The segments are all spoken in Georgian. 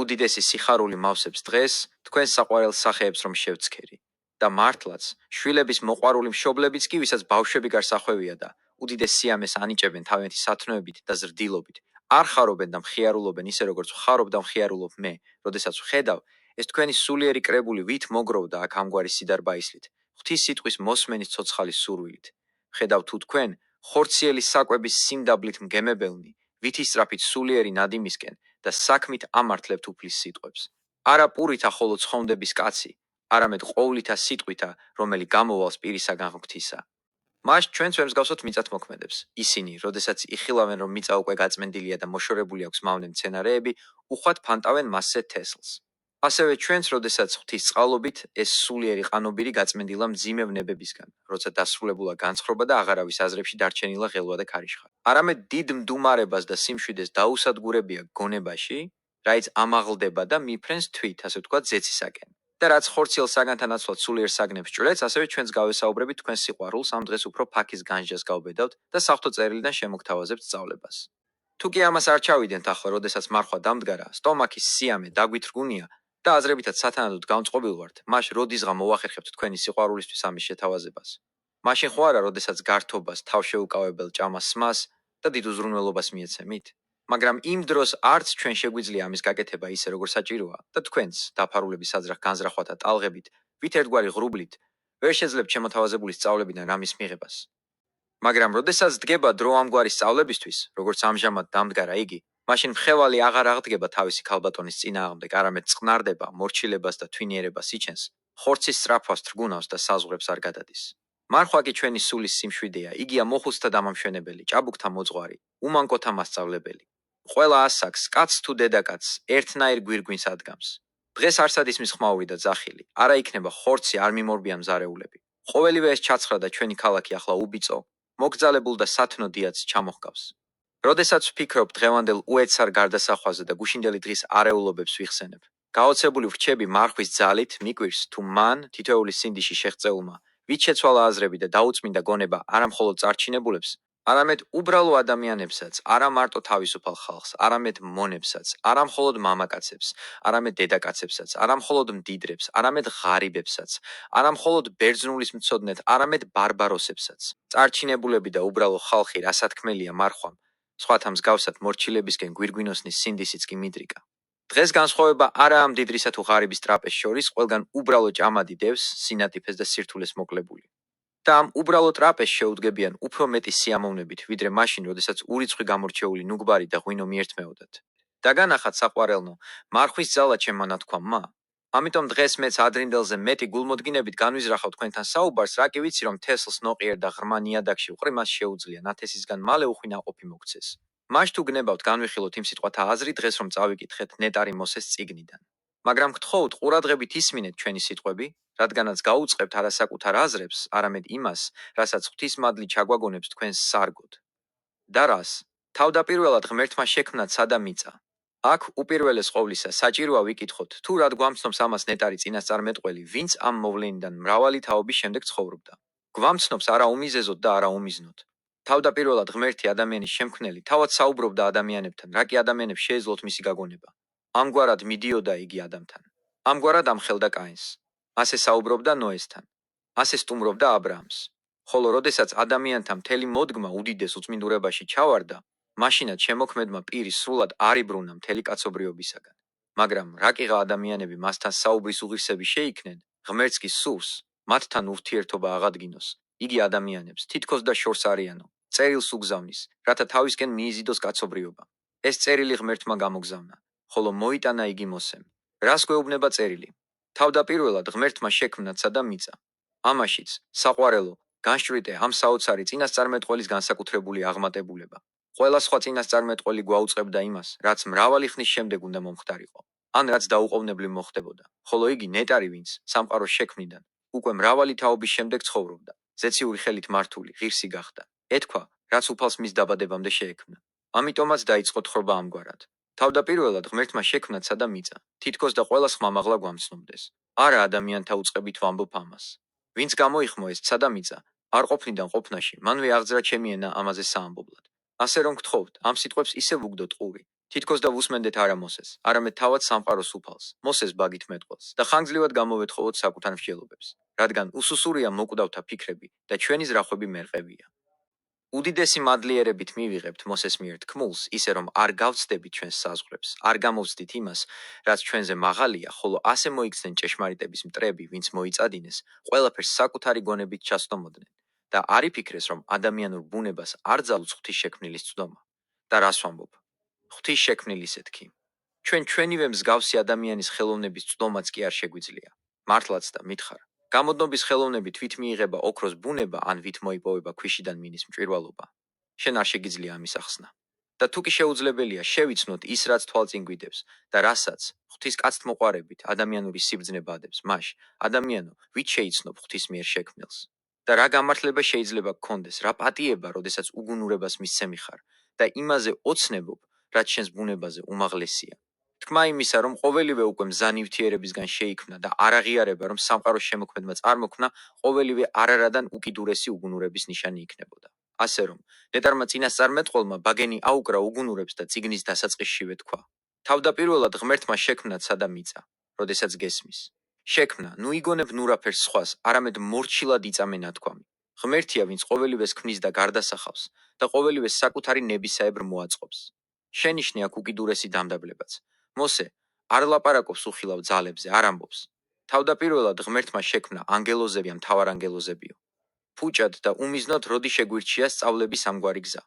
უდიდესი სიხარული მავსებს დღეს, თქვენს საყვარელ სახეებს რომ შევცქერი. და მართლაც, შვილების მოყვარული მშობლებიც კი, ვისაც ბავშვები გარსახვევია და უდიდეს სიამეს ანიჭებენ თავიანთი სათნოებით და ზრდილობით, არ ხარობენ და მხიარულობენ ისე როგორც ვხარობ და მხიარულობ მე, როდესაც ვხედავ, ეს თქვენი სულიერი კრებული ვით მოგროვდა აქ ამგვარი სიდარბაისლით, ღვთის სიტყვის მოსმენის ცოცხალის სურვილით. ვხედავ თუ თქვენ, ხორციელი საკვების სიმდაბლით მგემებელნი, ვითისწრაფით სულიერი ნადიმისკენ და საქმით ამართლებთ უფლის სიტყვებს. არა პურითა ხოლო ცხონდების კაცი, არამედ ყოვლითა სიტყვითა, რომელი გამოვალს პირისაგან ღვთისა. მას ჩვენც ვერ მსგავსოთ მიწათმოქმედებს. ისინი, როდესაც იხილავენ, რომ მიწა უკვე გაწმენდილია და მოშორებული აქვს მავნე მცენარეები, უხვად ფანტავენ მასზე თესლს. ასევე ჩვენც, როდესაც ღვთის წყალობით ეს სულიერი ყანობირი გაწმენდილა მძიმე ვნებებისგან, როცა დასრულებულა განცხრობა და აღარავის აზრებში დარჩენილა ღელვა და ქარიშხალი. არამედ დიდ მდუმარებას და სიმშვიდეს დაუსადგურებია გონებაში, რაიც ამაღლდება და მიფრენს თვით, ასე ვთქვათ, ზეცისაკენ. და რაც ხორციელ საგანთან აცვლად სულიერ საგნებს ჭვრეტს, ასევე ჩვენც გავესაუბრებით თქვენს სიყვარულს, ამ დღეს უფრო ფაქის განსჯას გავბედავთ და საღვთო წერილიდან შემოგთავაზებთ სწავლებას. თუ კი ამას არ ჩავიდენთ ახლა, როდესაც მარხვა დამდგარა, სტომაქის სიამე დაგვითრგუნია და აზრებითაც სათანადოდ გამწყობილ ვართ, მაშ როდისღა მოვახერხებთ თქვენი სიყვარულისთვის ამის შეთავაზებას. მაშინ ხო არა, როდესაც გართობას, თავშეუკავებელ ჭამას სმას და დიდ უზრუნველობას მიეცემით? მაგრამ იმ დროს არც ჩვენ შეგვიძლია ამის გაკეთება ისე როგორ საჭიროა და თქვენც დაფარულების საძრახ განზრახვათა ტალღებით, ვით ერთგვარი ღრუბლით, ვერ შეძლებთ შემოთავაზებული სწავლებიდან რამის მიღებას. მაგრამ როდესაც დგება დრო ამგვარი სწავლებისთვის, როგორც ამჟამად დამდგარა იგი, მაშინ მხევალი აღარ აღდგება თავისი ქალბატონის წინააღმდეგ, არამედ წყნარდება, მორჩილებას და თვინიერებას იჩენს, ხორცის სწრაფვას თრგუნავს და საზღვრებს არ გადადის. მარხვა კი ჩვენი სულის სიმშვიდეა, იგია მოხუცთა დამამშვენებელი, ჭაბუკთა მოძღვარი, უმანკოთა მასწავლებელი. ყველა ასაკს, კაცს თუ დედაკაცს, ერთნაირ გვირგვინს ადგამს. დღეს არსად ისმის ხმაური და ძახილი, არა იქნება ხორცი, არ მიმორბია მზარეულები. ყოველივე ეს ჩაცხრა და ჩვენი ქალაქი ახლა უბიწო, მოგძალებულ და სათნო დიაცს ჩამოჰგავს. როდესაც ვფიქრობ დღევანდელ უეცარ გარდასახვაზე და გუშინდელი დღის არეულობებს ვიხსენებ, გაოცებული ვრჩები მარხვის ძალით მიკვირს, თუ მან თითოეული სინდიში შეღწეულმა, ვით შეცვალა აზრები და დაუწმინდა გონება არა მხოლოდ წარჩინებულებს, არამედ უბრალო ადამიანებსაც, არა მარტო თავისუფალ ხალხს, არამედ მონებსაც, არა მხოლოდ მამაკაცებს, არამედ დედაკაცებსაც, არა მხოლოდ მდიდრებს, არამედ ღარიბებსაც, არა მხოლოდ ბერძნულის მცოდნეთ, არამედ ბარბაროსებსაც. წარჩინებულები და უბრალო ხალხი რასათქმელია მარხვამ, სხვათა მსგავსად მორჩილებისკენ გვირგვინოსნის სინდისიც კი მიდრიკა. დღეს განსხვავება არაა მდიდრისა თუ ღარიბის ტრაპეზ შორის, ყველგან უბრალო ჭამადი დევს, სინათიფეს და სირთულეს მოკლებული. და ამ უბრალო ტრაპეზს შეუდგებიან უფრო მეტი სიამოვნებით, ვიდრე მაშინ, როდესაც ურიცხვი გამორჩეული ნუგბარი და ღვინო მიერთმეოდათ. დაგანახათ საყვარელნო, მარხვის ძალა ჩემმა ნათქვამმა? ამიტომ დღეს მეც ადრინდელზე მეტი გულმოდგინებით განვიზრახავ თქვენთან საუბარს, რა კი ვიცი, რომ თესლს ნოყიერ და ღრმა ნიადაგში ვყრი, მას შეუძლია, ნათესისგან მალე უხვი ნაყოფი მოგცეს. მაშ თუ გნებავთ განვიხილოთ იმ სიტყვათა აზრი, დღეს რომ წავიკითხეთ ნეტარი მოსეს წიგნიდან. მაგრამ გთხოვთ, ყურადღებით ისმინეთ ჩვენი სიტყვები, რადგანაც გაუწყებთ არა საკუთარ აზრებს, არამედ იმას, რასაც ღვთისმადლი ჩაგვაგონებს თქვენს სარგოდ. და რას? თავდაპირველად ღმერთმა შექმნა ცა და მიწა. აქ უპირველეს ყოვლისა საჭიროა ვიკითხოთ, თუ რად გვამცნობს ამას ნეტარი წინასწარმეტყველი, ვინც ამ მოვლენიდან მრავალი თაობის შემდეგ ცხოვრობდა. გვამცნობს არა უმიზეზოდ და არა უმიზნოდ. თავდაპირველად ღმერთი ადამიანის შემქმნელი თავად საუბრობდა ადამიანებთან, რა კი ადამიანებს შეეძლოთ მისი გაგონება. ამგვარად მიდიოდა იგი ადამთან. ამგვარად ამხელდა კაინს. ასე საუბრობდა ნოესთან. ასე სტუმრობდა აბრაამს. ხოლო როდესაც ადამიანთა მთელი მოდგმა უდიდეს უწმინდურებაში ჩავარდა, მაშინაც შემოქმედმა პირი სრულად არ იბრუნა მთელი კაცობრიობისაგან. მაგრამ რაკიღა ადამიანები მასთან საუბრის უღირსები შეიქნენ, ღმერთს კი სურს, მათთან ურთიერთობა აღადგინოს, იგი ადამიანებს თითქოს და შორს არიანო, წერილს უგზავნის, რათა თავისკენ მიიზიდოს კაცობრიობა. ეს წერილი ღმერთმა გამოგზავნა, ხოლო მოიტანა იგი მოსემ. რას გვეუბნება წერილი? თავდაპირველად ღმერთმა შექმნა ცა და მიწა. ამაშიც, საყვარელო, განშვრიტე ამ საოცარი წინასწარმეტყველის განსაკუთრებული აღმატებულება. ყველა სხვა წინასწარმეტყველი გვაუწყებდა იმას, რაც მრავალი ხნის შემდეგ უნდა მომხდარიყო, ან რაც დაუყოვნებლივ მოხდებოდა, ხოლო იგი ნეტარი, ვინც სამყაროს შექმნიდან, უკვე მრავალი თაობის შემდეგ ცხოვრობდა, ზეციური ხელით მართული, ღირსი გახდა. ეთქვა, რაც უფალს მის დაბადებამდე შეექმნა. ამიტომაც დაიწყო თხრობა ამგვარად. თავდაპირველად ღმერთმა შექმნა ცა და მიწა, თითქოს და ყველას ხმამაღლა გვამცნობდეს. არა ადამიანთა უწყებით ვამბობ ამას. ვინც გამოიხმო ეს ცა და მიწა, არ ყოფნიდან ყოფნაში, მანვე აღძრა ჩემი ენა ამაზე საამბობლად. ასე რომ გთხოვთ, ამ სიტყვებს ისე ვუგდოთ ყური, თითქოს და ვუსმენდეთ არა მოსეს, არამედ თავად სამყაროს უფალს, მოსეს ბაგით მეტყველს და ხანგრძლივად გამოვეთხოვოთ საკუთარ მსჯელობებს, რადგან უსუსურია მოკვდავთა ფიქრები და ჩვენი ზრახვები მერყევია. უდიდესი მადლიერებით მივიღებთ მოსეს მიერ თქმულს, ისე რომ არ გავცდებით ჩვენს საზღვრებს, არ გამოვცდით იმას, რაც ჩვენზე მაღალია, ხოლო ასე მოიქცნენ ჭეშმარიტების მტრები, ვინც მოიწადინეს, ყველაფერს საკუთარი გონებით ჩასტომოდნენ და არ იფიქრეს, რომ ადამიანურ ბუნებას არ ძალუძს ღვთის შექმნილის ცდომა. და რას ვამბობ? ღვთის შექმნილისეთქი. ჩვენ ჩვენივე მსგავსი ადამიანის ხელოვნების ცდომაც კი არ შეგვიძლია. მართლაც და მითხარ. გამოდნობის ხელოვნები თვით მიიღება ოქროს ბუნება ან ვით მოიპოვება ქვიშიდან მინის მჭვირვალობა. შენ არ შეგიძლია ამის ახსნა. და თუ კი შეუძლებელია შევიცნოთ ის, რაც თვალწინ გვიდევს და რასაც ღვთის კაცთმოყვარებით ადამიანური სიბრძნე ბადებს, მაშ ადამიანო, ვით შეიცნობ ღვთის მიერ შექმნილს? და რა გამართლება შეიძლება გქონდეს, რა პატიება, როდესაც უგუნურებას მისცემი ხარ და იმაზე ოცნებობ, რაც შენს ბუნებაზე უმაღლესია. თქმა იმისა, რომ ყოველივე უკვე მზანივრთიერებისგან შეიქმნა და არ აღიარება, რომ სამყაროს შემოქმედმა წარმოქმნა ყოველივე არარადან უკიდურესი უგუნურების ნიშანი იქნებოდა. ასე რომ, ნეტარმა წინასწარმეტყველმა ბაგენი აუკრა უგუნურებს და წიგნის დასაწყისშივე თქვა: თავდაპირველად ღმერთმა შექმნა ცა და მიწა, როდესაც გესმის. შექმნა, ნუ იგონებ ნურაფერს სხვას, არამედ მორჩილად იწამე ნათქვამი. ღმერთია, ვინც ყოველივეს ქმნის და გარდასახავს და ყოველივეს საკუთარი ნებისაებრ მოაწყობს. შენიშნე აქ უკიდურესი დამდაბლებაც. მოსე არ ლაპარაკობს უხილავ ძალებზე, არ ამბობს. თავდაპირველად ღმერთმა შექმნა ანგელოზები ან მთავარანგელოზებიო. ფუჭად და უმიზნოდ როდი შეგვირჩია სწავლების ამგვარი გზა.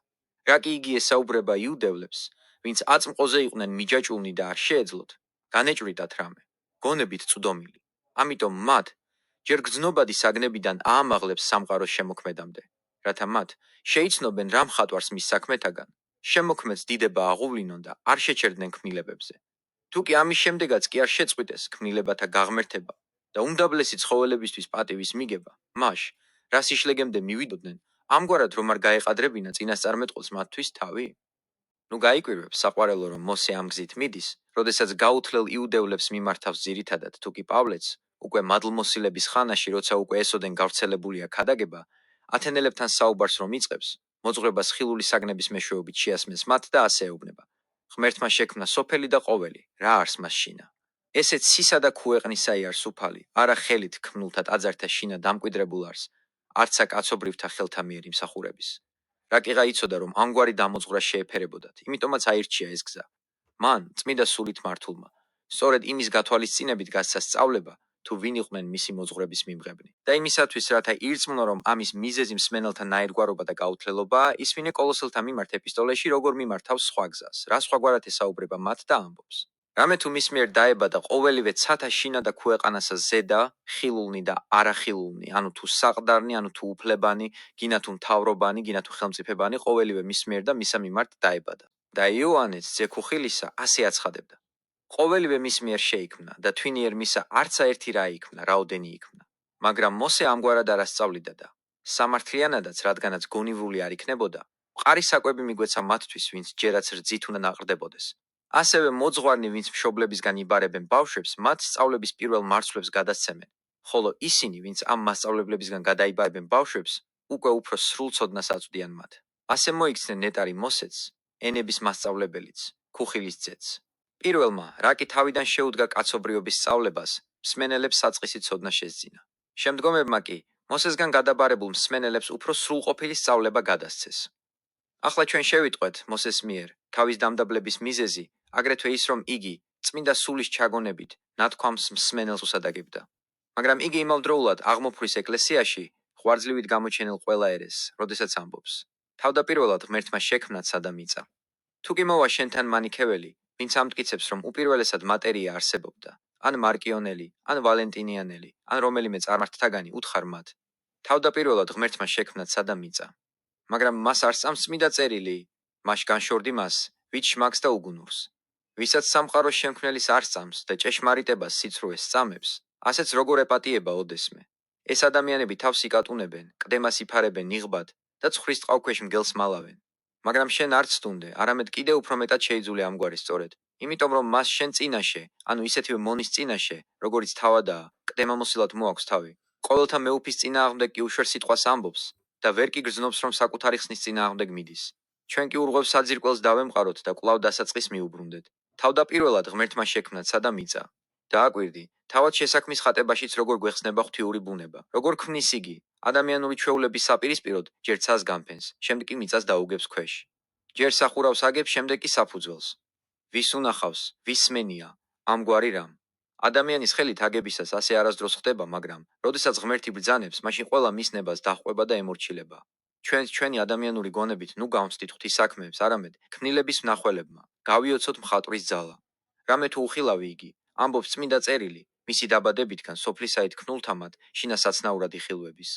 რა კი იგი ესაუბრება იუდევლებს, ვინც აწმყოზე იყვნენ მიჯაჭულნი და არ შეეძლოთ, განეჭვრიტათ რამე, გონებით წვდომილი. ამიტომ მათ ჯერ გრძნობადი საგნებიდან აამაღლებს სამყაროს შემოქმედამდე, რათა მათ შეიცნობენ რა მხატვარს მის საქმეთაგან, შემოქმედს დიდება აღუვლინონ და არ შეჩერდნენ ქმნილებებზე. თუ კი ამის შემდეგაც კი არ შეწყვიტეს ქმნილებათა გაღმერთება და უმდაბლესი ცხოველებისთვის პატივის მიგება, მაშ რას იშლეგემდე მივიდოდნენ, ამგვარად რომ არ გაეყადრებინა წინასწარმეტყველს მათთვის თავი? ნუ გაიკვირვებ საყვარელო, რომ მოსე ამ გზით მიდის, როდესაც გაუთლელ იუდევლებს მიმართავს ძირითადად, თუ კი პავლეც, უკვე მადლმოსილების ხანაში, როცა უკვე ესოდენ გავრცელებულია ქადაგება, ათენელებთან საუბარს რომ იწყებს, მოძღვრებას ხილული საგნების მეშვეობით შეასმენს მათ და ასე ეუბნება: ღმერთმა შექმნა სოფელი და ყოველი, რა არს მას შინა. ესეც სისა და ქუეყნისა იარს უფალი, არა ხელით ქმნულთა ტაძართა შინა დამკვიდრებულ არს, არცა კაცობრივთა ხელთა მიერ იმსახურების. რა კიღა იცოდა, რომ ამგვარი დამოძღვრა შეეფერებოდათ, იმიტომაც აირჩია ეს გზა. მან, წმიდა სულით მართულმა, სწორედ იმის გათვალისწინებით გასცა სწავლება, თუ ვინ იყვნენ მისი მოძღვრების მიმღებნი. და იმისათვის, რათა ირწმუნო, რომ ამის მიზეზი მსმენელთა ნაირგვარობა და გაუთლელობაა, ისვინე კოლოსელთა მიმართ ეპისტოლეში როგორ მიმართავს სხვა გზას, რა სხვაგვარად ესაუბრება მათ და ამბობს: რამე თუ მის მიერ დაებადა ყოველივე ცათა შინა და ქუეყანასა ზედა, ხილულნი და არახილულნი, ანუ თუ საყდარნი, ანუ თუ უფლებანი, გინა თუ მთავრობანი, გინა თუ ხელმწიფებანი, ყოველივე მის მიერ და მისა მიმართ დაებადა. და იოანეც ძექუხილისა ასე აცხადებდა: ყოველივე მის მიერ შეიქმნა და თვინიერ მისა არცა ერთი რა იქმნა, რაოდენი იქმნა. მაგრამ მოსე ამგვარად არ ასწავლიდა და სამართლიანადაც, რადგანაც გონივრული არ იქნებოდა, მყარი საკვები მიგვეცა მათთვის, ვინც ჯერაც რძით უნდა ნაყრდებოდეს. ასევე მოძღვარნი, ვინც მშობლებისგან იბარებენ ბავშვებს, მათ სწავლების პირველ მარცვლებს გადასცემენ, ხოლო ისინი, ვინც ამ მასწავლებლებისგან გადაიბარებენ ბავშვებს, უკვე უფრო სრულ ცოდნას აწვდიან მათ. ასე მოიქცნენ ნეტარი მოსეც, ენების მასწავლებელიც, ქუხილის ძეც. პირველმა, რა კი თავიდან შეუდგა კაცობრიობის სწავლებას, მსმენელებს საწყისი ცოდნა შესძინა. შემდგომებმა კი მოსესგან გადაბარებულ მსმენელებს უფრო სრულყოფილი სწავლება გადასცეს. ახლა ჩვენ შევიტყვეთ მოსეს მიერ თავის დამდაბლების მიზეზი, აგრეთვე ის, რომ იგი წმინდა სულის ჩაგონებით ნათქვამს მსმენელს უსადაგებდა. მაგრამ იგი იმავდროულად აღმოფხვრის ეკლესიაში ღვარძლივით გამოჩენილ ყველა ერეს, როდესაც ამბობს: თავდაპირველად ღმერთმა შექმნა ცა და მიწა. თუ კი მოვა შენთან მანიქეველი, ვინც ამტკიცებს, რომ უპირველესად მატერია არსებობდა, ან მარკიონელი, ან ვალენტინიანელი, ან რომელიმე წარმართთაგანი, უთხარ მათ: თავდაპირველად ღმერთმა შექმნა ცა და მიწა. მაგრამ მას არ სწამს წმიდა წერილი, მაშ განშორდი მას, ვით შმაგს და უგუნურს. ვისაც სამყაროს შემქმნელის არ სწამს და ჭეშმარიტებას სიცრუეს სწამებს, ასეც როგორ ეპატიება ოდესმე. ეს ადამიანები თავს იკატუნებენ, ყდემას იფარებენ ნიღბად და ცხრის ტყავქვეშ მგელს მალავენ. მაგრამ შენ არ ცდუნდე, არამედ კიდევ უფრო მეტად შეიძულე ამგვარი სწორედ, იმიტომ რომ მას შენ წინაშე, ანუ ისეთივე მონის წინაშე, როგორიც თავადაა, ყდემამოსილად მოაქვს თავი. ყოველთა მეუფის წინააღმდეგ კი უშვერ სიტყვას ამბობს და ვერ კი გრძნობს, რომ საკუთარი ხსნის წინააღმდეგ მიდის. ჩვენ კი ურღვევს საძირკველს დავემყაროთ და კვლავ დასაწყის მიუბრუნდეთ. თავდაპირველად ღმერთმა შექმნა ცა და მიწა. დააკვირდი, თავად შესაქმნის ხატებაშიც როგორ გვეხსნება ღვთიური ბუნება. როგორ ქმნის იგი, ადამიანური ჩვეულების საპირისპიროდ ჯერ ცას განფენს, შემდეგ კი მიწას დაუგებს ქვეშ. ჯერ სახურავს აგებს, შემდეგ კი საფუძველს. ვის უნახავს, ვის სმენია, ამგვარი რამ. ადამიანის ხელით აგებისას ასე არასდროს ხდება, მაგრამ როდესაც ღმერთი ბრძანებს, მაშინ ყველა მის ნებას დაჰყვება და ემორჩილება. ჩვენი ადამიანური გონებით ნუ გავმცდით ღვთის საქმეებს, არამედ ქმნილების მნახველებმა, გავიოცოთ მხატვრის ძალა. რამე თუ უხილავი იგი, ამბობს წმინდა წერილი, მისი დაბადებითგან სოფლისაით ქნულთამად შინა საცნაურად იხილვების.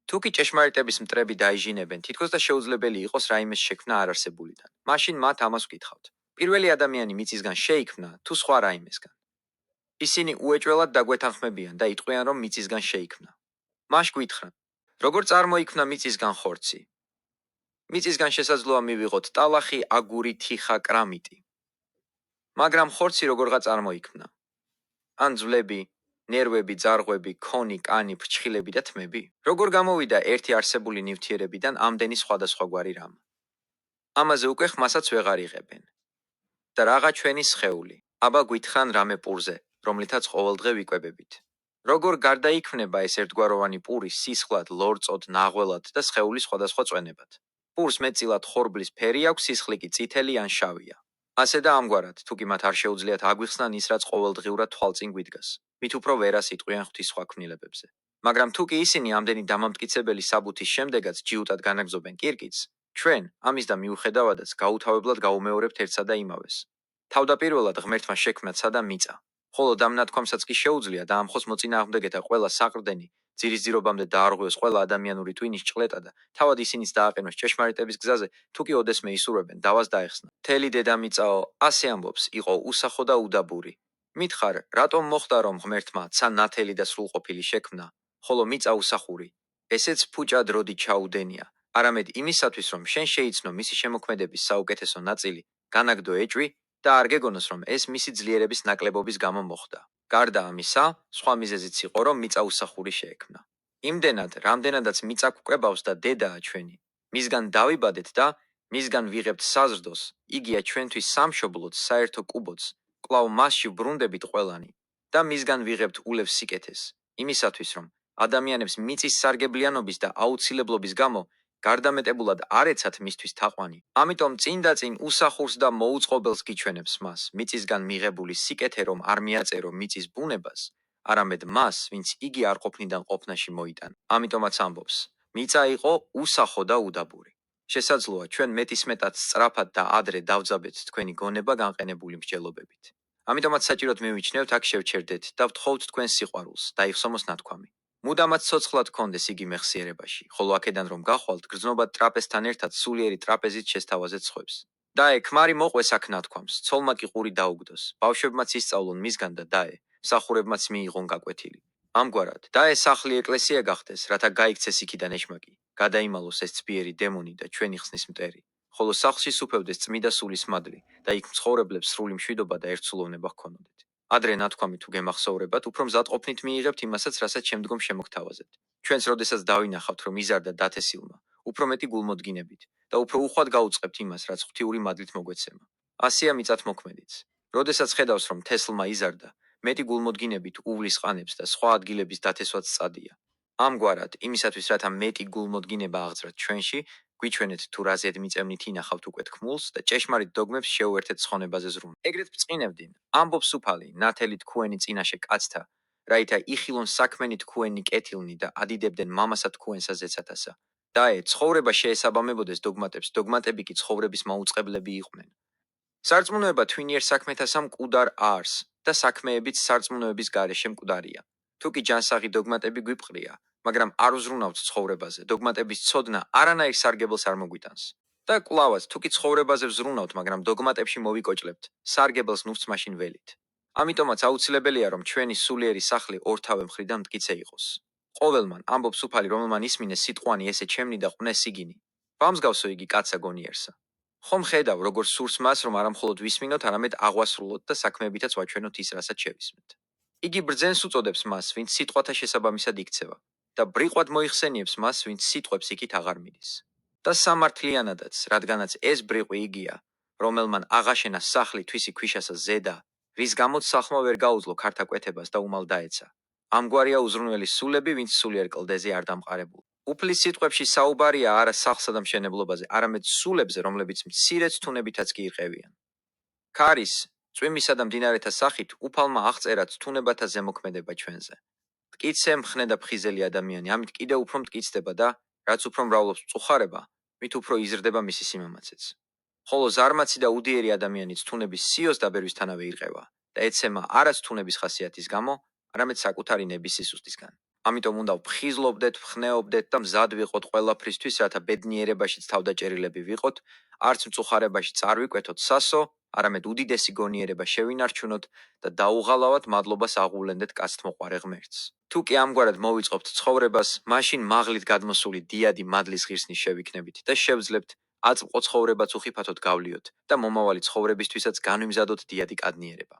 თუ კი ჭეშმარიტების მტრები დაიჟინებენ, თითქოს და შეუძლებელი იყოს რაიმეს შექმნა არარსებულიდან. მაშინ მათ ამას ვკითხავთ. პირველი ადამიანი მიწისგან შეიქმნა თუ სხვა რაიმესგან? ისინი უეჭველად დაგვეთანხმებიან და იტყვიან, რომ მიწისგან შეიქმნა. მაშ გვითხრან, როგორ წარმოიქმნა მიწისგან ხორცი? მიწისგან შესაძლოა მივიღოთ ტალახი, აგური, თიხა, კრამიტი. მაგრამ ხორცი როგორღა წარმოიქმნა? ან ძვლები, ნერვები, ძარღვები, ქონი, კანი, ფრჩხილები და თმები? როგორ გამოვიდა ერთი არსებული ნივთიერებიდან ამდენი სხვადასხვაგვარი რამ? ამაზე უკვე ხმასაც ვეღარ იღებენ. და რაღა ჩვენი სხეული? აბა გვითხრან რამე პურზე, რომლითაც ყოველდღე ვიკვებებით. როგორ გარდაიქმნება ეს ერთგვაროვანი პური სისხლად, ლორწოდ, ნაღველად და სხეულის სხვადასხვა წვენებად? პურს მეტწილად ხორბლის ფერი აქვს, სისხლი კი წითელი ან შავია. ასე და ამგვარად, თუ კი მათ არ შეუძლიათ აგვიხსნან ის, რაც ყოველდღიურად თვალწინ გვიდგას, მით უფრო ვერას იტყვიან ღვთის სხვა ქმნილებებზე. მაგრამ თუ კი ისინი ამდენი დამამტკიცებელი საბუთის შემდეგაც ჯიუტად განაგზობენ კირკიტს, ჩვენ, ამის და მიუხედავადაც, გაუთავებლად გავუმეორებთ ერთსა და იმავეს. თავდაპირველად ღმერთმა შექმნა ცა და მიწა. ხოლო დამნათქვამსაც კი შეუძლია დაამხოს მოწინააღმდეგეთა ყველა საყრდენი, ძირისძირობამდე დაარღვევს ყველა ადამიანური ტვინის ჭყლეტა და თავად ისინიც დააყენოს ჭეშმარიტების გზაზე, თუ კი ოდესმე ისურვებენ დავას დაეხსნა. მთელი დედამიწაო, ასე ამბობს, იყო უსახო და უდაბური. მითხარ, რატომ მოხდა რომ ღმერთმა ცა ნათელი და სრულყოფილი შექმნა, ხოლო მიწა უსახური? ესეც ფუჭად როდი ჩაუდენია, არამედ იმისათვის, რომ შენ შეიცნო მისი შემოქმედების საუკეთესო ნაწილი, განაგდო ეჭვი და არ გეგონოს, რომ ეს მისი ძლიერების ნაკლებობის გამო მოხდა. გარდა ამისა, სხვა მიზეზიც იყო, რომ მიწა უსახური შეექმნა. იმდენად, რამდენადაც მიწა გვკვებავს და დედაა ჩვენი, მისგან დავიბადეთ და მისგან ვიღებთ საზრდოს, იგია ჩვენთვის სამშობლოც, საერთო კუბოც, კვლავ მასში ბრუნდებით ყველანი და მისგან ვიღებთ ულევს სიკეთეს, იმისათვის, რომ ადამიანებს მიწის სარგებლიანობის და აუცილებლობის გამო გარდამეტებულად არ ეცათ მისთვის თაყვანი. ამიტომ წინ და წინ უსახურს და მოუწყობელს გიჩვენებს მას, მიწისგან მიღებული სიკეთე რომ არ მიაწერო მიწის ბუნებას, არამედ მას, ვინც იგი არ ყოფნიდან ყოფნაში მოიტანა. ამიტომაც ამბობს, მიწა იყო უსახო და უდაბური. შესაძლოა ჩვენ მეტისმეტად სწრაფად და ადრე დავძაბეთ თქვენი გონება განყენებული მსჯელობებით. ამიტომაც საჭიროდ მივიჩნევთ აქ შევჩერდეთ და ვთხოვთ თქვენ სიყვარულს, დაიხსომოს ნათქვამი. მუდამაც ცოცხლად გქონდეს იგი მეხსიერებაში, ხოლო აქედან რომ გახვალთ, გრძნობად ტრაპეზთან ერთად სულიერი ტრაპეზით შესთავაზეთ სხვებს. დაე, ქმარი მოყვეს აქ ნათქვამს, ცოლმა კი ყური დაუგდოს, ბავშვებმაც ისწავლონ მისგან და დაე, მსახურებმაც მიიღონ გაკვეთილი. ამგვარად, დაე სახლი ეკლესია გახდეს, რათა გაიქცეს იქიდან ეშმაკი, გადაიმალოს ეს ცბიერი დემონი და ჩვენი ხსნის მტერი, ხოლო სახლში სუფევდეს წმიდა სულის მადლი და იქ მცხოვრებლებს სრული მშვიდობა და ერთსულოვნება ჰქონოდეთ. ადრე ნათქვამი თუ გემახსოვრებათ, უფრო მზადყოფნით მიიღებთ იმასაც, რასაც შემდგომ შემოგთავაზებთ. ჩვენს როდესაც დავინახავთ, რომ იზარდა დათესილმა, უფრო მეტი გულმოდგინებით და უფრო უხვად გაუწყებთ იმას, რაც ღვთიური მადლით მოგვეცემა. ასია მიწათმოქმედიც. როდესაც ხედავს, რომ თესლმა იზარდა, მეტი გულმოდგინებით უვლის ყანებს და სხვა ადგილების დათესვაც სწადია. ამგვარად, იმისათვის, რათა მეტი გულმოდგინება აღძრათ ჩვენში, გვიჩვენეთ თუ რა ზედმიწევნით ინახავთ უკვე თქმულს და ჭეშმარიტ დოგმებს შეუერთეთ ცხონებაზე ზრუნვა. ეგრეთ ბწყინებდინ, ამბობს უფალი, ნათელი თქვენი წინაშე კაცთა, რაითა იხილონ საქმენი თქვენი კეთილნი და ადიდებდნენ მამასა თქვენსა ზეცათასა. დაე, ცხოვრება შეესაბამებოდეს დოგმატებს, დოგმატები კი ცხოვრების მაუწყებლები იყვნენ. სარწმუნოება თვინიერ საქმეთასა მკვდარ არს და საქმეებიც სარწმუნოების გარეშე მკვდარია. თუ კი ჯანსაღი დოგმატები გვიპყრია, მაგრამ არ უზრუნავთ ცხოვრებაზე, დოგმატების ცოდნა არანაირ სარგებელს არ მოგვიტანს. და კვლავაც, თუ კი ცხოვრებაზე ვზრუნავთ, მაგრამ დოგმატებში მოვიკოჭლებთ, სარგებელს ნუხს მაშინ ველით. ამიტომაც აუცილებელია, რომ ჩვენი სულიერი სახლი ორთავე მხრიდან მტკიცე იყოს. ყოველმან, ამბობს უფალი, რომელმან ისმინეს სიტყვანი ესე ჩემნი და ყვნეს იგინი. ვამსგავსო იგი კაცსა გონიერსა. ხომ ხედავ, როგორ სურს მას, რომ არა მხოლოდ ვისმინოთ, არამედ აღვასრულოთ და საქმეებითაც ვაჩვენოთ ის, რასაც შევისმენთ. იგი ბრძენს უწოდებს მას, ვინც სიტყვათა შესაბამისად იქცევა და ბრიყვად მოიხსენიებს მას, ვინც სიტყვებს იქით აღარ მიდის. და სამართლიანადაც, რადგანაც ეს ბრიყვი იგია, რომელმან აღაშენა სახლი თვისი ქვიშასა ზედა, რის გამოც სახლმა ვერ გაუძლო ქართა კვეთებას და უმალ დაეცა. ამგვარია უზრუნველი სულები, ვინც სულიერ კლდეზე არ დამყარებულ. უფლის სიტყვებში საუბარია არა სახლსა და მშენებლობაზე, არამედ სულებზე, რომლებიც მცირე თუნებითაც კი იყევიან. ქარის, წვიმისა და მდინარეთა სახით უფალმა აღწერა თუნებათა ზემოქმედება ჩვენზე. მტკიცე, მხნე და ფხიზელი ადამიანი, ამით კიდევ უფრო მტკიცდება და რაც უფრო მრავლობს მწუხარება, მით უფრო იზრდება მისი სიმამაცეც. ხოლო ზარმაცი და უდიერი ადამიანიც თუნების სიოს დაბერვისთანავე ირყევა და ეცემა არაც თუნების ხასიათის გამო, არამედ საკუთარი ნების სისუსტისგან. ამიტომ უნდა ვფხიზლობდეთ, ვხნეობდეთ და მზად ვიყოთ ყველაფრისთვის, რათა ბედნიერებაშიც თავდაჭერილები ვიყოთ, არც მწუხარებაში წარვიკვეთოთ სასო, არამედ უდიდესი გონიერება შევინარჩუნოთ და დაუღალავად მადლობას აღუვლენდეთ კაცთმოყვარე ღმერთს. თუ კი ამგვარად მოვიწყობთ ცხოვრებას, მაშინ მაღლით გადმოსული დიადი მადლის ღირსნის შევიქნებით და შევძლებთ აწმყო ცხოვრებაც უხიფათოდ გავლიოთ და მომავალი ცხოვრებისთვისაც განვიმზადოთ დიადი კადნიერება.